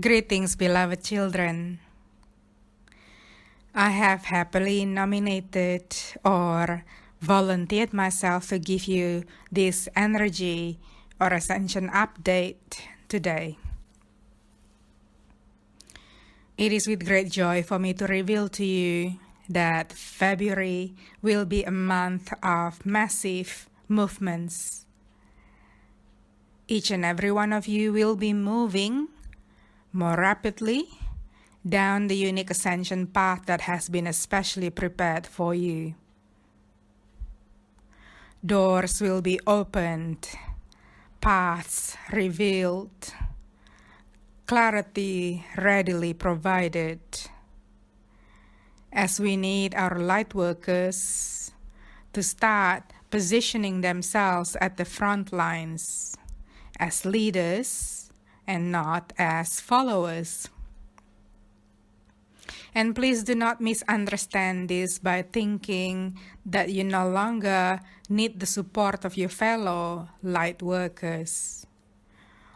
Greetings, beloved children. I have happily nominated or volunteered myself to give you this energy or Ascension Update today. It is with great joy for me to reveal to you that February will be a month of massive movements. Each and every one of you will be moving more rapidly down the unique ascension path that has been especially prepared for you. Doors will be opened, paths revealed, clarity readily provided, as we need our light workers to start positioning themselves at the front lines as leaders and not as followers. And please do not misunderstand this by thinking that you no longer need the support of your fellow light workers,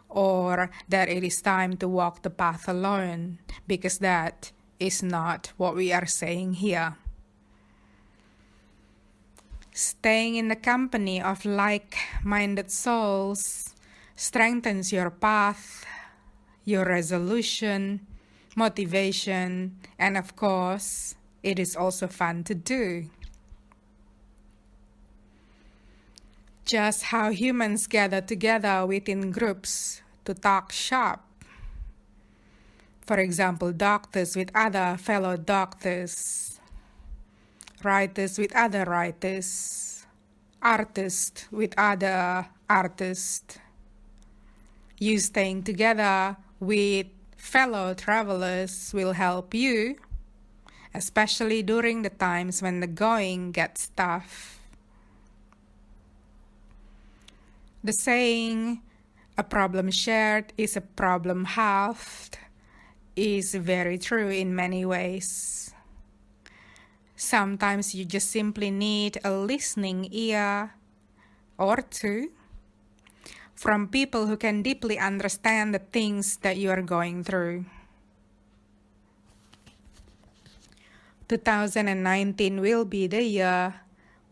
or that it is time to walk the path alone, because that is not what we are saying here. Staying in the company of like-minded souls strengthens your path, your resolution, motivation, and of course, it is also fun to do. Just how humans gather together within groups to talk shop. For example, doctors with other fellow doctors, writers with other writers, artists with other artists. You staying together with fellow travelers will help you, especially during the times when the going gets tough. The saying, a problem shared is a problem halved, is very true in many ways. Sometimes you just simply need a listening ear or two from people who can deeply understand the things that you are going through. 2019 will be the year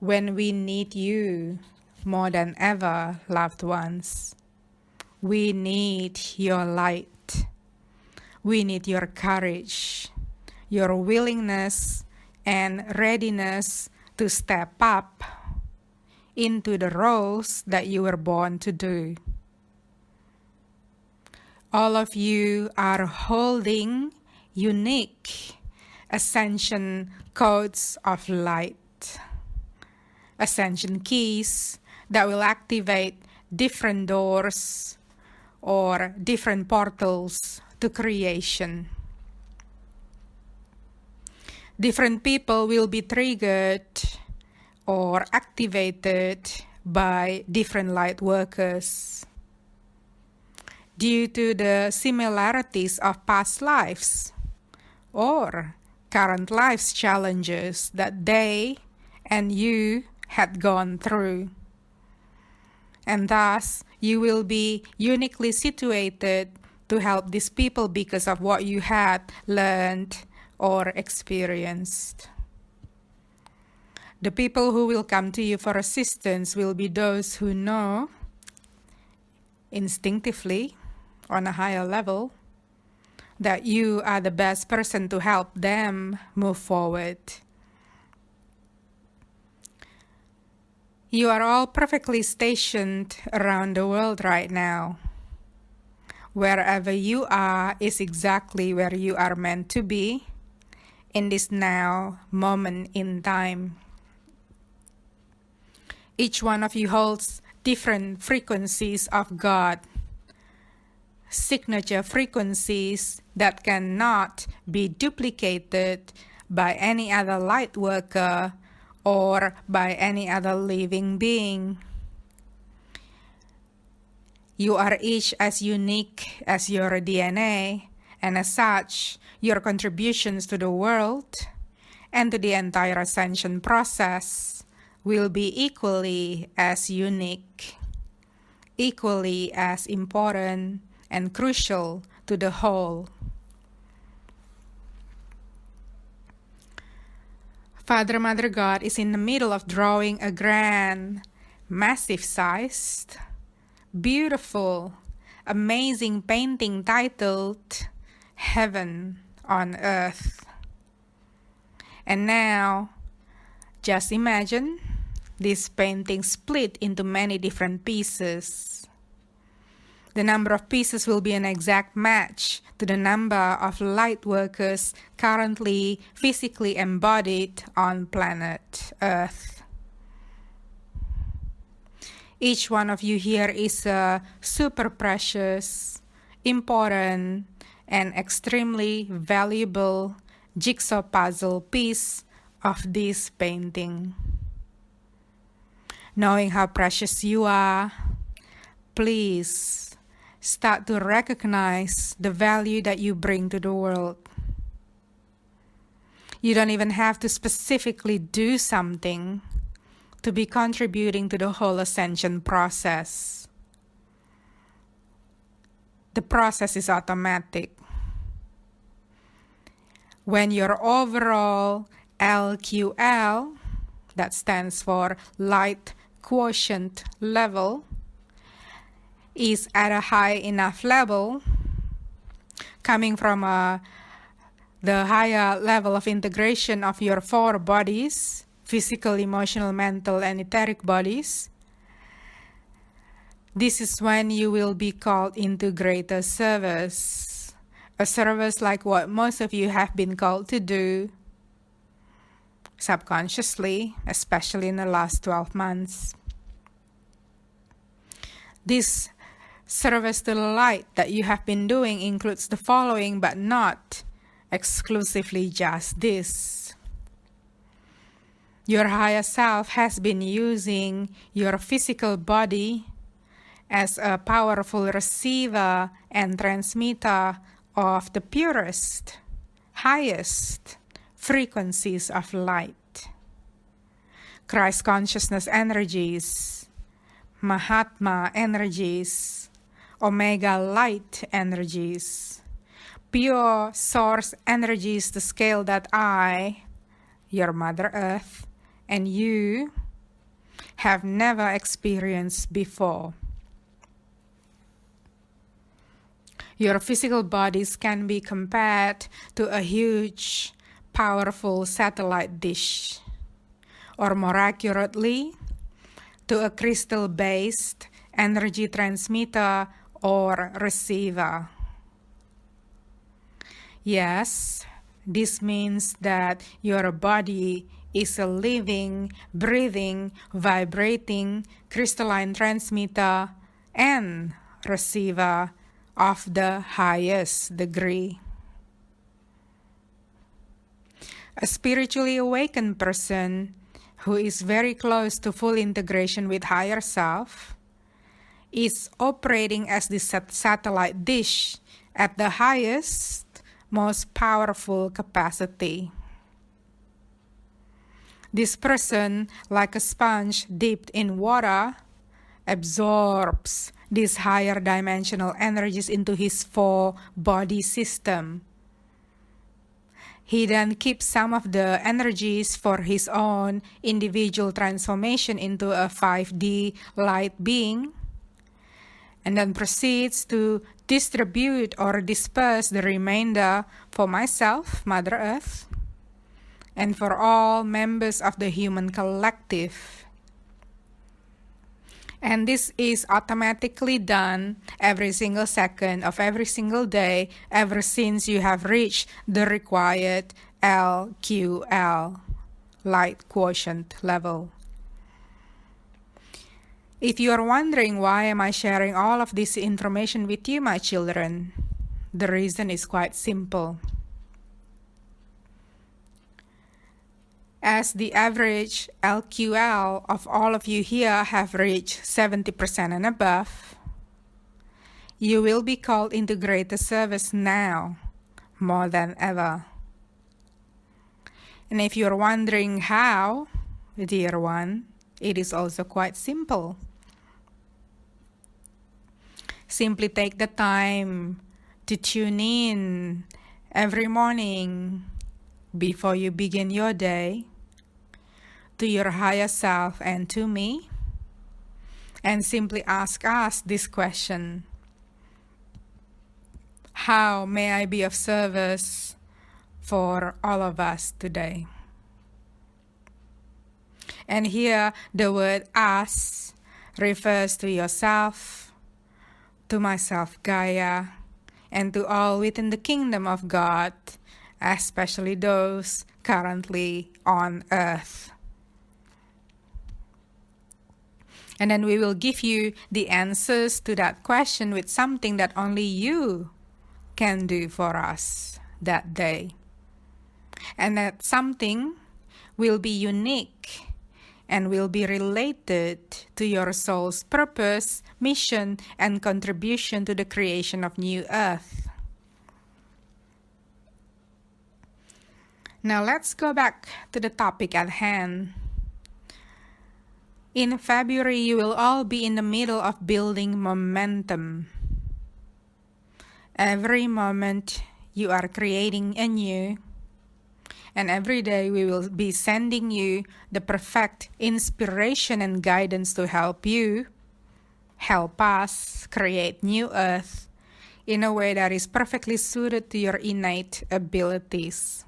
when we need you more than ever, loved ones. We need your light. We need your courage, your willingness and readiness to step up into the roles that you were born to do. All of you are holding unique ascension codes of light, ascension keys that will activate different doors or different portals to creation. Different people will be triggered or activated by different light workers due to the similarities of past lives or current life's challenges that they and you had gone through. And thus, you will be uniquely situated to help these people because of what you had learned or experienced. The people who will come to you for assistance will be those who know instinctively, on a higher level, that you are the best person to help them move forward. You are all perfectly stationed around the world right now. Wherever you are is exactly where you are meant to be in this now moment in time. Each one of you holds different frequencies of God, signature frequencies that cannot be duplicated by any other light worker or by any other living being. You are each as unique as your DNA, and as such, your contributions to the world and to the entire ascension process will be equally as unique, equally as important and crucial to the whole. Father, Mother God is in the middle of drawing a grand, massive-sized, beautiful, amazing painting titled Heaven on Earth. And now, just imagine this painting split into many different pieces. The number of pieces will be an exact match to the number of light workers currently physically embodied on planet Earth. Each one of you here is a super precious, important, and extremely valuable jigsaw puzzle piece of this painting. Knowing how precious you are, please start to recognize the value that you bring to the world. You don't even have to specifically do something to be contributing to the whole ascension process. The process is automatic. When your overall LQL, that stands for light quotient level, is at a high enough level, coming from the higher level of integration of your 4 bodies, physical, emotional, mental, and etheric bodies, this is when you will be called into greater service. A service like what most of you have been called to do subconsciously, especially in the last 12 months. This service to the light that you have been doing includes the following, but not exclusively just this. Your higher self has been using your physical body as a powerful receiver and transmitter of the purest, highest frequencies of light. Christ consciousness energies, Mahatma energies, Omega light energies, pure source energies to scale that I, your Mother Earth, and you have never experienced before. Your physical bodies can be compared to a huge, powerful satellite dish, or more accurately, to a crystal-based energy transmitter or receiver. Yes, this means that your body is a living, breathing, vibrating, crystalline transmitter and receiver of the highest degree. A spiritually awakened person who is very close to full integration with higher self is operating as the satellite dish at the highest, most powerful capacity. This person, like a sponge dipped in water, absorbs these higher dimensional energies into his 4-body system. He then keeps some of the energies for his own individual transformation into a 5D light being, and then proceeds to distribute or disperse the remainder for myself, Mother Earth, and for all members of the human collective. And this is automatically done every single second of every single day ever since you have reached the required LQL, light quotient level. If you are wondering why am I sharing all of this information with you, my children, the reason is quite simple. As the average LQL of all of you here have reached 70% and above, you will be called into greater service now, more than ever. And if you're wondering how, dear one, it is also quite simple. Simply take the time to tune in every morning before you begin your day to your higher self and to me, and simply ask us this question: how may I be of service for all of us today? And here the word us refers to yourself, to myself Gaia, and to all within the kingdom of God, especially those currently on earth. And then we will give you the answers to that question with something that only you can do for us that day. And that something will be unique and will be related to your soul's purpose, mission, and contribution to the creation of new earth. Now let's go back to the topic at hand. In February, you will all be in the middle of building momentum. Every moment you are creating anew, and every day we will be sending you the perfect inspiration and guidance to help you, help us create new earth in a way that is perfectly suited to your innate abilities.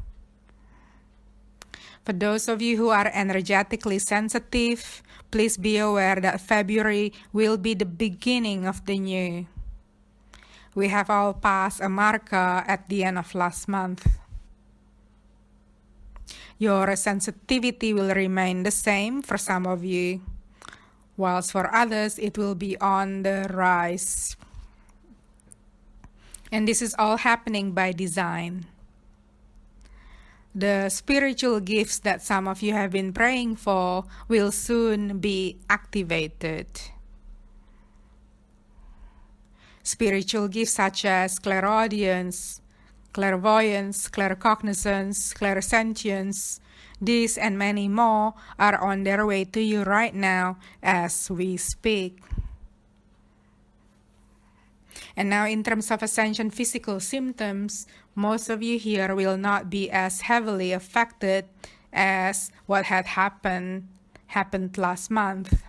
For those of you who are energetically sensitive, please be aware that February will be the beginning of the new. We have all passed a marker at the end of last month. Your sensitivity will remain the same for some of you, whilst for others it will be on the rise. And this is all happening by design. The spiritual gifts that some of you have been praying for will soon be activated. Spiritual gifts such as clairaudience, clairvoyance, claircognizance, clairsentience, these and many more are on their way to you right now as we speak. And now in terms of Ascension physical symptoms, most of you here will not be as heavily affected as what had happened last month.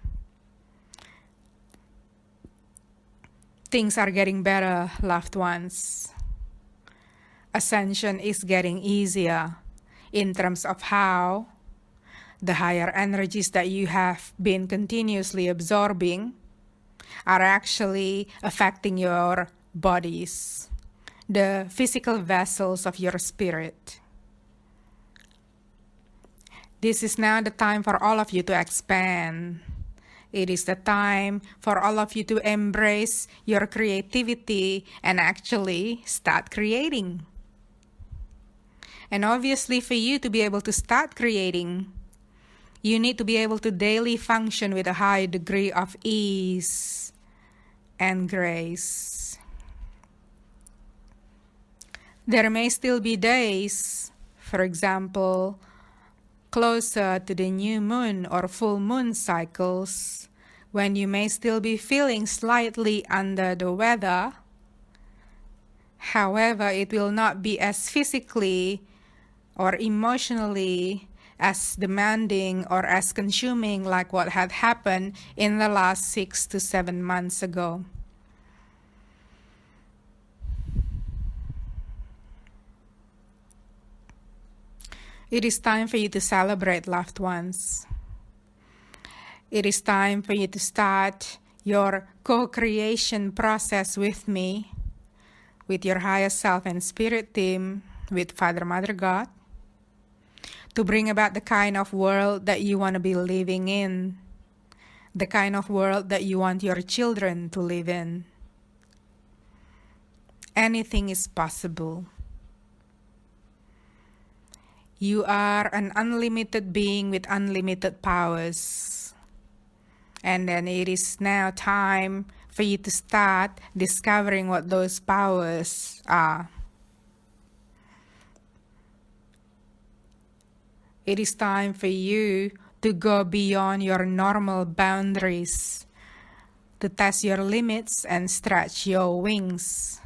Things are getting better, loved ones. Ascension is getting easier in terms of how the higher energies that you have been continuously absorbing are actually affecting your bodies, the physical vessels of your spirit. This is now the time for all of you to expand. It is the time for all of you to embrace your creativity and actually start creating. And obviously for you to be able to start creating, you need to be able to daily function with a high degree of ease and grace. There may still be days, for example, closer to the new moon or full moon cycles, when you may still be feeling slightly under the weather. However, it will not be as physically or emotionally as demanding or as consuming like what had happened in the last 6 to 7 months ago. It is time for you to celebrate, loved ones. It is time for you to start your co-creation process with me, with your higher self and spirit team, with Father, Mother, God, to bring about the kind of world that you want to be living in, the kind of world that you want your children to live in. Anything is possible. You are an unlimited being with unlimited powers. And then it is now time for you to start discovering what those powers are. It is time for you to go beyond your normal boundaries, to test your limits and stretch your wings.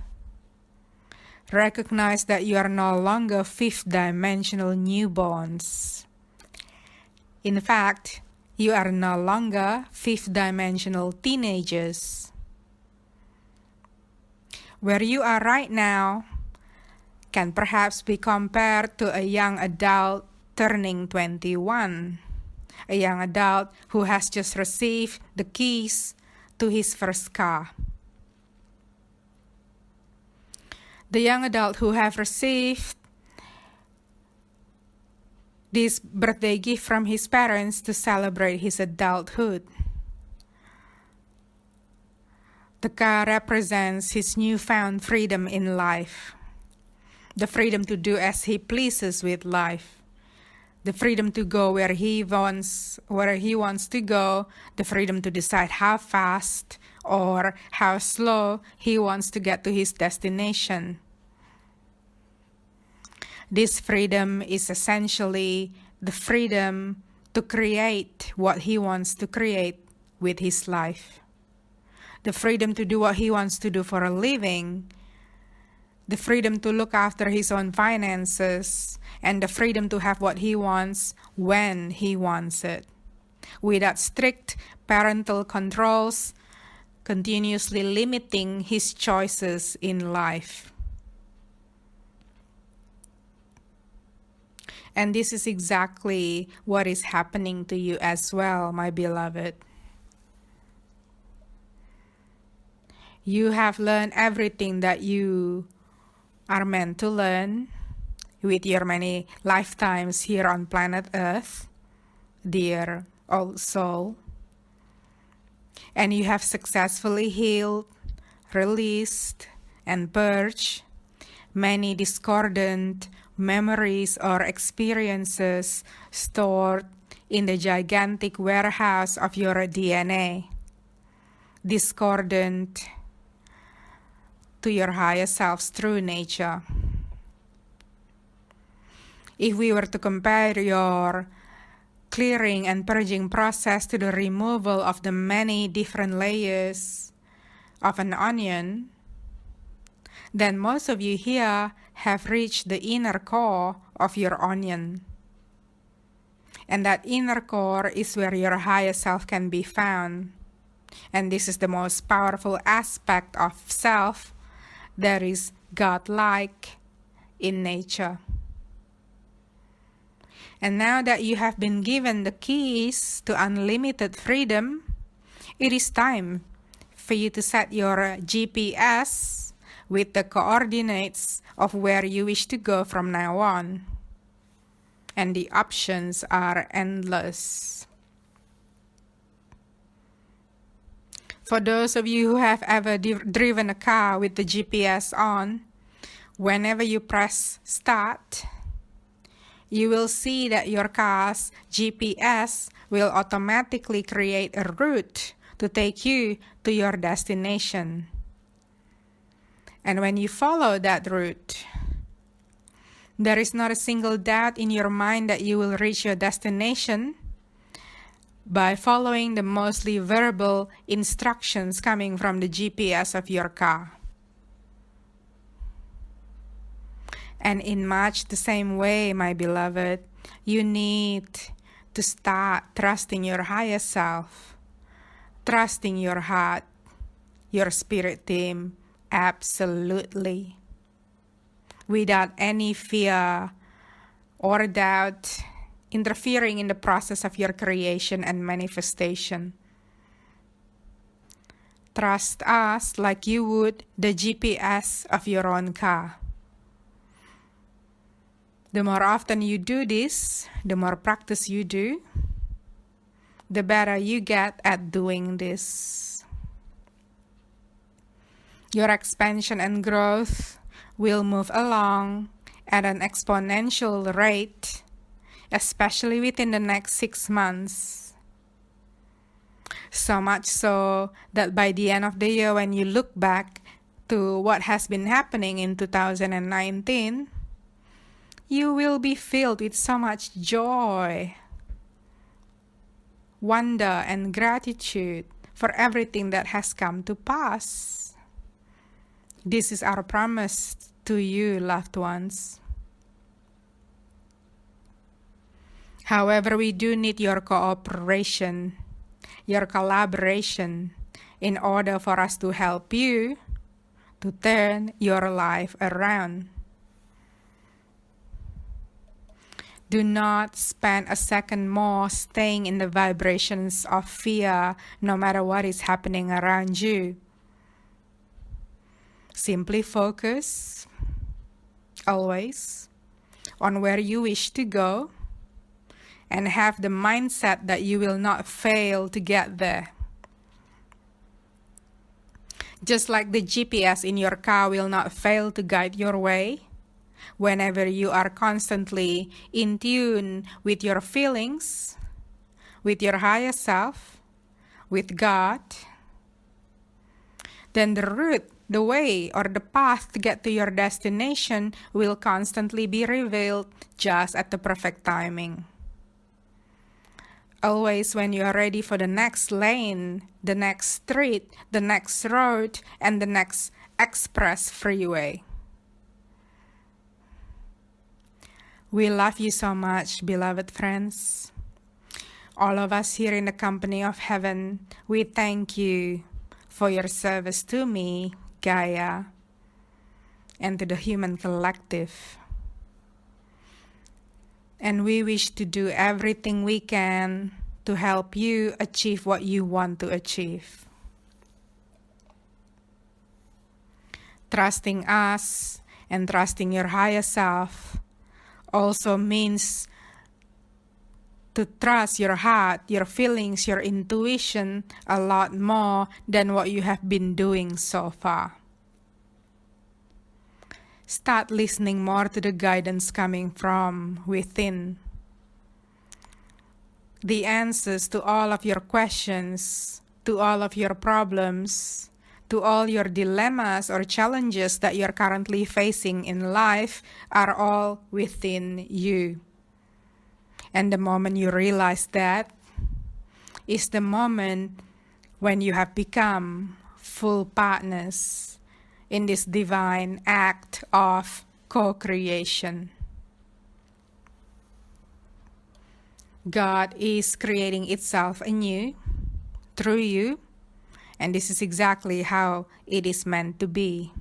Recognize that you are no longer fifth-dimensional newborns. In fact, you are no longer fifth-dimensional teenagers. Where you are right now can perhaps be compared to a young adult turning 21, a young adult who has just received the keys to his first car. The young adult who have received this birthday gift from his parents to celebrate his adulthood. The car represents his newfound freedom in life. The freedom to do as he pleases with life. The freedom to go where he wants to go. The freedom to decide how fast or how slow he wants to get to his destination. This freedom is essentially the freedom to create what he wants to create with his life. The freedom to do what he wants to do for a living. The freedom to look after his own finances. And the freedom to have what he wants when he wants it. Without strict parental controls, continuously limiting his choices in life. And this is exactly what is happening to you as well, my beloved. You have learned everything that you are meant to learn with your many lifetimes here on planet Earth, dear old soul. And you have successfully healed, released, and purged many discordant memories or experiences stored in the gigantic warehouse of your DNA, discordant to your higher self's true nature. If we were to compare your clearing and purging process to the removal of the many different layers of an onion, then most of you here have reached the inner core of your onion. And that inner core is where your higher self can be found. And this is the most powerful aspect of self that is godlike in nature. And now that you have been given the keys to unlimited freedom, it is time for you to set your GPS with the coordinates of where you wish to go from now on. And the options are endless. For those of you who have ever driven a car with the GPS on, whenever you press start, you will see that your car's GPS will automatically create a route to take you to your destination. And when you follow that route, there is not a single doubt in your mind that you will reach your destination by following the mostly verbal instructions coming from the GPS of your car. And in much the same way, my beloved, you need to start trusting your higher self, trusting your heart, your spirit team, absolutely, without any fear or doubt interfering in the process of your creation and manifestation. Trust us like you would the GPS of your own car. The more often you do this, the more practice you do, the better you get at doing this. Your expansion and growth will move along at an exponential rate, especially within the next 6 months. So much so that by the end of the year, when you look back to what has been happening in 2019, you will be filled with so much joy, wonder, and gratitude for everything that has come to pass. This is our promise to you, loved ones. However, we do need your cooperation, your collaboration, in order for us to help you to turn your life around. Do not spend a second more staying in the vibrations of fear, no matter what is happening around you. Simply focus, always, on where you wish to go, and have the mindset that you will not fail to get there. Just like the GPS in your car will not fail to guide your way, whenever you are constantly in tune with your feelings, with your higher self, with God, then the route, the way, or the path to get to your destination will constantly be revealed just at the perfect timing. Always when you are ready for the next lane, the next street, the next road, and the next express freeway. We love you so much, beloved friends. All of us here in the company of heaven, we thank you for your service to me, Gaia, and to the human collective. And we wish to do everything we can to help you achieve what you want to achieve. Trusting us and trusting your higher self also means to trust your heart, your feelings, your intuition a lot more than what you have been doing so far. Start listening more to the guidance coming from within. The answers to all of your questions, to all of your problems, to all your dilemmas or challenges that you're currently facing in life are all within you. And the moment you realize that is the moment when you have become full partners in this divine act of co-creation. God is creating itself anew through you, and this is exactly how it is meant to be.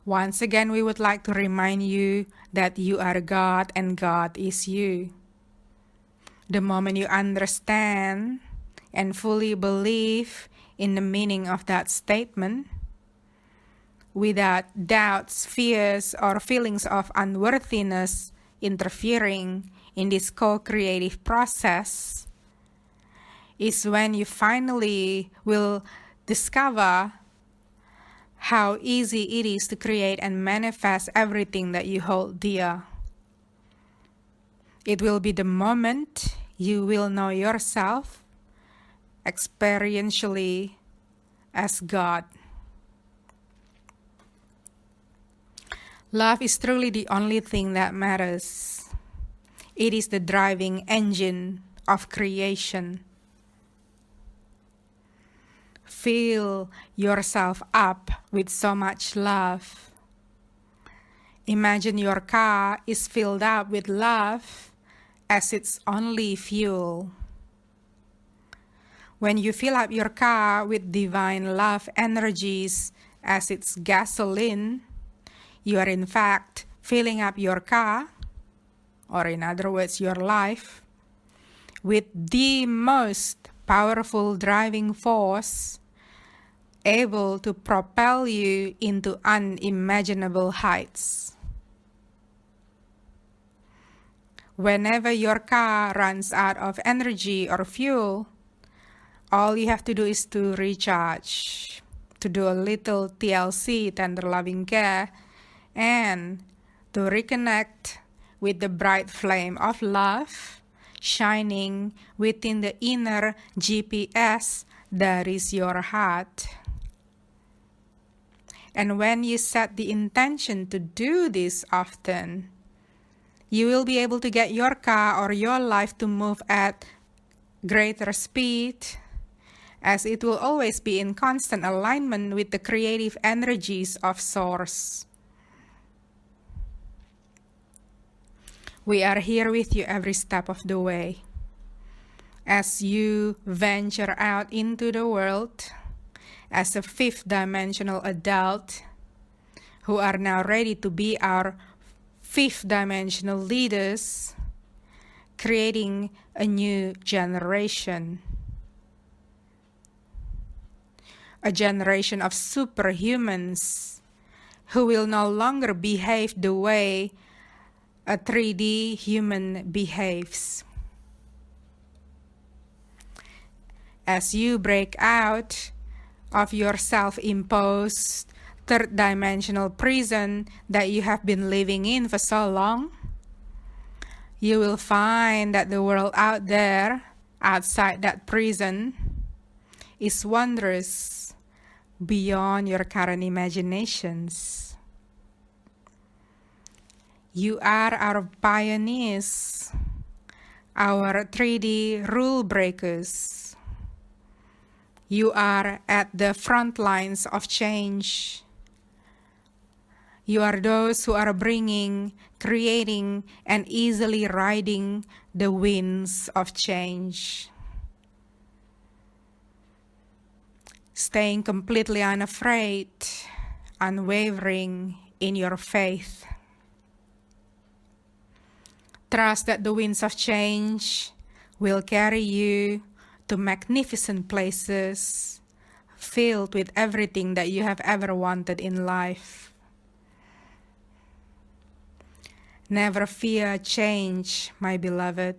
Once again, we would like to remind you that you are God and God is you. The moment you understand and fully believe in the meaning of that statement, without doubts, fears, or feelings of unworthiness interfering in this co-creative process, is when you finally will discover how easy it is to create and manifest everything that you hold dear. It will be the moment you will know yourself experientially as God. Love is truly the only thing that matters. It is the driving engine of creation. Fill yourself up with so much love. Imagine your car is filled up with love as its only fuel. When you fill up your car with divine love energies as its gasoline, you are in fact filling up your car, or in other words, your life, with the most powerful driving force able to propel you into unimaginable heights. Whenever your car runs out of energy or fuel, all you have to do is to recharge, to do a little TLC, tender loving care, and to reconnect with the bright flame of love shining within the inner GPS that is your heart. And when you set the intention to do this often, you will be able to get your car or your life to move at greater speed as it will always be in constant alignment with the creative energies of Source. We are here with you every step of the way. As you venture out into the world as a fifth dimensional adult who are now ready to be our fifth dimensional leaders, creating a new generation. A generation of superhumans who will no longer behave the way a 3D human behaves. As you break out of your self-imposed third dimensional prison that you have been living in for so long, you will find that the world out there, outside that prison, is wondrous beyond your current imaginations. You are our pioneers, our 3D rule breakers. You are at the front lines of change. You are those who are bringing, creating, and easily riding the winds of change. Staying completely unafraid, unwavering in your faith. Trust that the winds of change will carry you to magnificent places filled with everything that you have ever wanted in life. Never fear change, my beloved.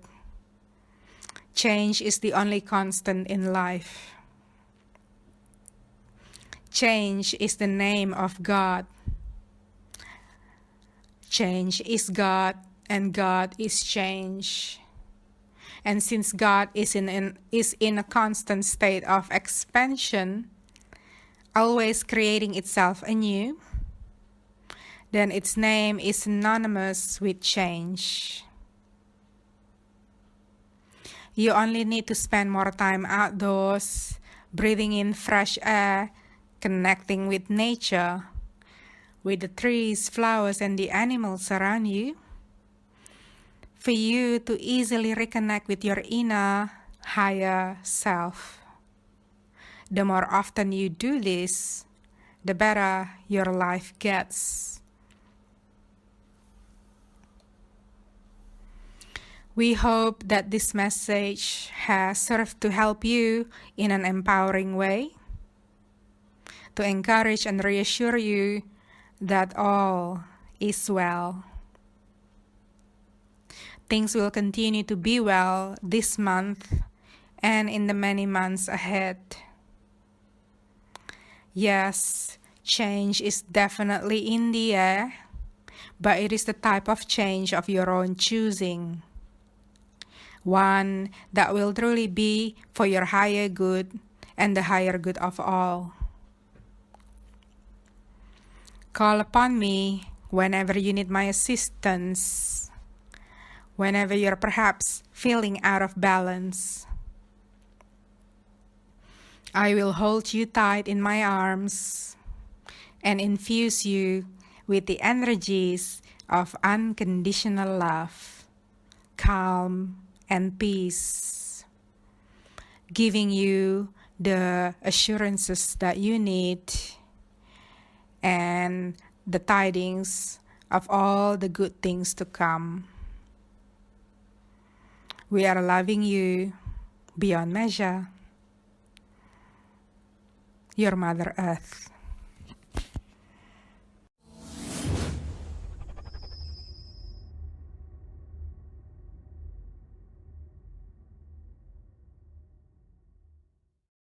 Change is the only constant in life. Change is the name of God. Change is God, and God is change. And since God is in a constant state of expansion, always creating itself anew, then its name is synonymous with change. You only need to spend more time outdoors, breathing in fresh air, connecting with nature, with the trees, flowers, and the animals around you, for you to easily reconnect with your inner, higher self. The more often you do this, the better your life gets. We hope that this message has served to help you in an empowering way, to encourage and reassure you that all is well. Things will continue to be well this month and in the many months ahead. Yes, change is definitely in the air, but it is the type of change of your own choosing. One that will truly be for your higher good and the higher good of all. Call upon me whenever you need my assistance, whenever you're perhaps feeling out of balance. I will hold you tight in my arms and infuse you with the energies of unconditional love, calm, and peace, giving you the assurances that you need and the tidings of all the good things to come. We are loving you beyond measure. Your Mother Earth.